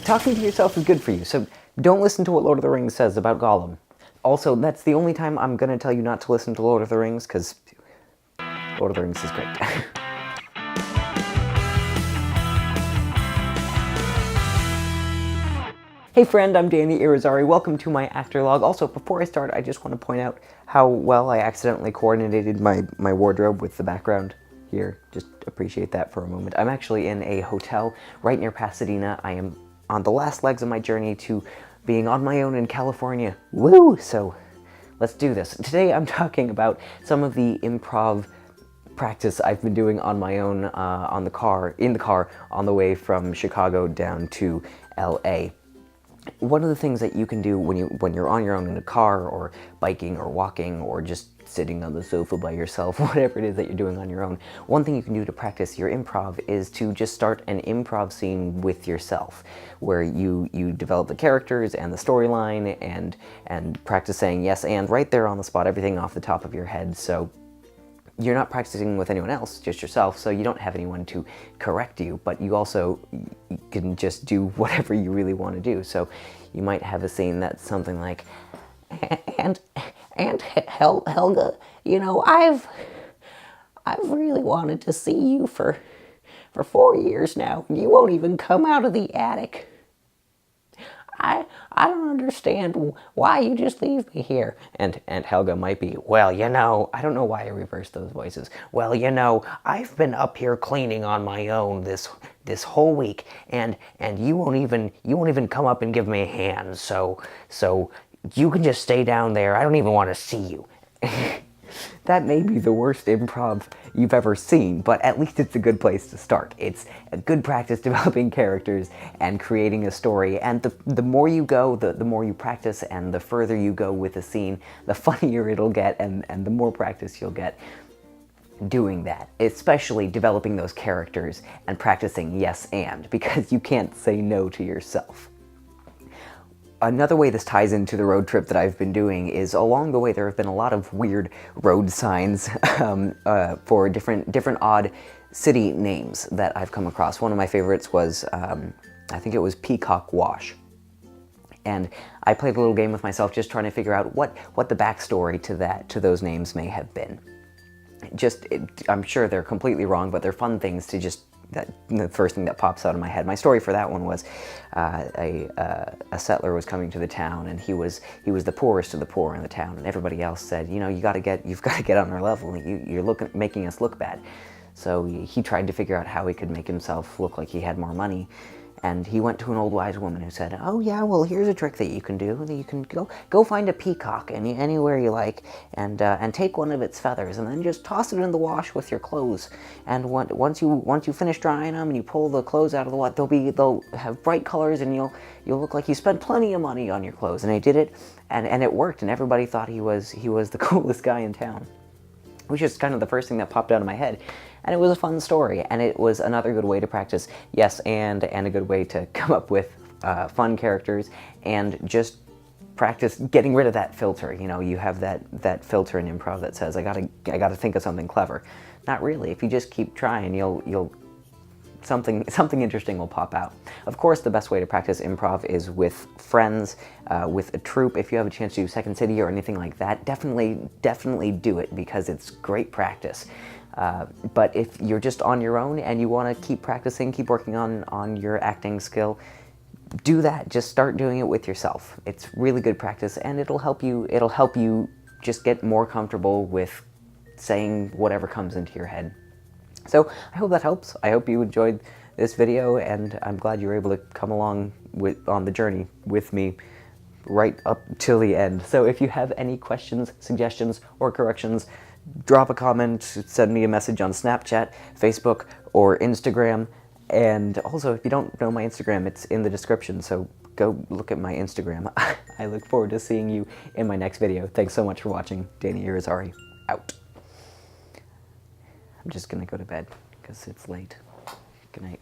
talking to yourself is good for you, so don't listen to what Lord of the Rings says about Gollum. Also, that's the only time I'm going to tell you not to listen to Lord of the Rings, because Lord of the Rings is great. Hey friend, I'm Danny.Irizarry. Welcome to my actor log. Also, before I start, I just want to point out how well I accidentally coordinated my wardrobe with the background here. Just appreciate that for a moment. I'm actually in a hotel right near Pasadena. I am on the last legs of my journey to being on my own in California. Woo! So, let's do this. Today I'm talking about some of the improv practice I've been doing on my own in the car on the way from Chicago down to LA. One of the things that you can do when you're on your own in a car, or biking, or walking, or just sitting on the sofa by yourself, whatever it is that you're doing on your own, one thing you can do to practice your improv is to just start an improv scene with yourself, where you develop the characters and the storyline and practice saying yes and right there on the spot, everything off the top of your head. So you're not practicing with anyone else, just yourself, so you don't have anyone to correct you, but you also can just do whatever you really want to do. So you might have a scene that's something like, and Helga, you know, I've really wanted to see you for 4 years now, and you won't even come out of the attic. I don't understand why you just leave me here. And Helga might be, well, you know, I don't know why I reversed those voices. Well, you know, I've been up here cleaning on my own this whole week, and you won't even come up and give me a hand. So you can just stay down there. I don't even want to see you. That may be the worst improv you've ever seen, but at least it's a good place to start. It's a good practice developing characters and creating a story, and the more you go, the more you practice, and the further you go with a scene, the funnier it'll get, and the more practice you'll get doing that, especially developing those characters and practicing yes and, because you can't say no to yourself. Another way this ties into the road trip that I've been doing is, along the way there have been a lot of weird road signs for different odd city names that I've come across. One of my favorites was, I think it was Peacock Wash. And I played a little game with myself just trying to figure out what the backstory to those names may have been. I'm sure they're completely wrong, but they're fun things to just, the first thing that pops out of my head. My story for that one was a settler was coming to the town, and he was the poorest of the poor in the town, and everybody else said, you know, you've got to get on our level. You're making us look bad. So he tried to figure out how he could make himself look like he had more money. And he went to an old wise woman who said, oh yeah, well, here's a trick that you can do. You can go find a peacock anywhere you like, and take one of its feathers, and then just toss it in the wash with your clothes. And once you finish drying them and you pull the clothes out of the wash, they'll have bright colors, and you'll look like you spent plenty of money on your clothes. And he did it, and it worked, and everybody thought he was the coolest guy in town. Which is kind of the first thing that popped out of my head. And it was a fun story, and it was another good way to practice yes and a good way to come up with fun characters, and just practice getting rid of that filter. You know, you have that filter in improv that says, I gotta think of something clever. Not really. If you just keep trying, something interesting will pop out. Of course, the best way to practice improv is with friends, with a troupe. If you have a chance to do Second City or anything like that, definitely do it, because it's great practice. But if you're just on your own and you want to keep practicing, keep working on your acting skill, do that. Just start doing it with yourself. It's really good practice, and it'll help you just get more comfortable with saying whatever comes into your head. So I hope that helps. I hope you enjoyed this video, and I'm glad you were able to come along on the journey with me right up till the end. So if you have any questions, suggestions, or corrections, drop a comment, send me a message on Snapchat, Facebook, or Instagram. And also, if you don't know my Instagram, it's in the description, so go look at my Instagram. I look forward to seeing you in my next video. Thanks so much for watching. Danny.Irizarry, out. I'm just gonna go to bed, because it's late. Good night.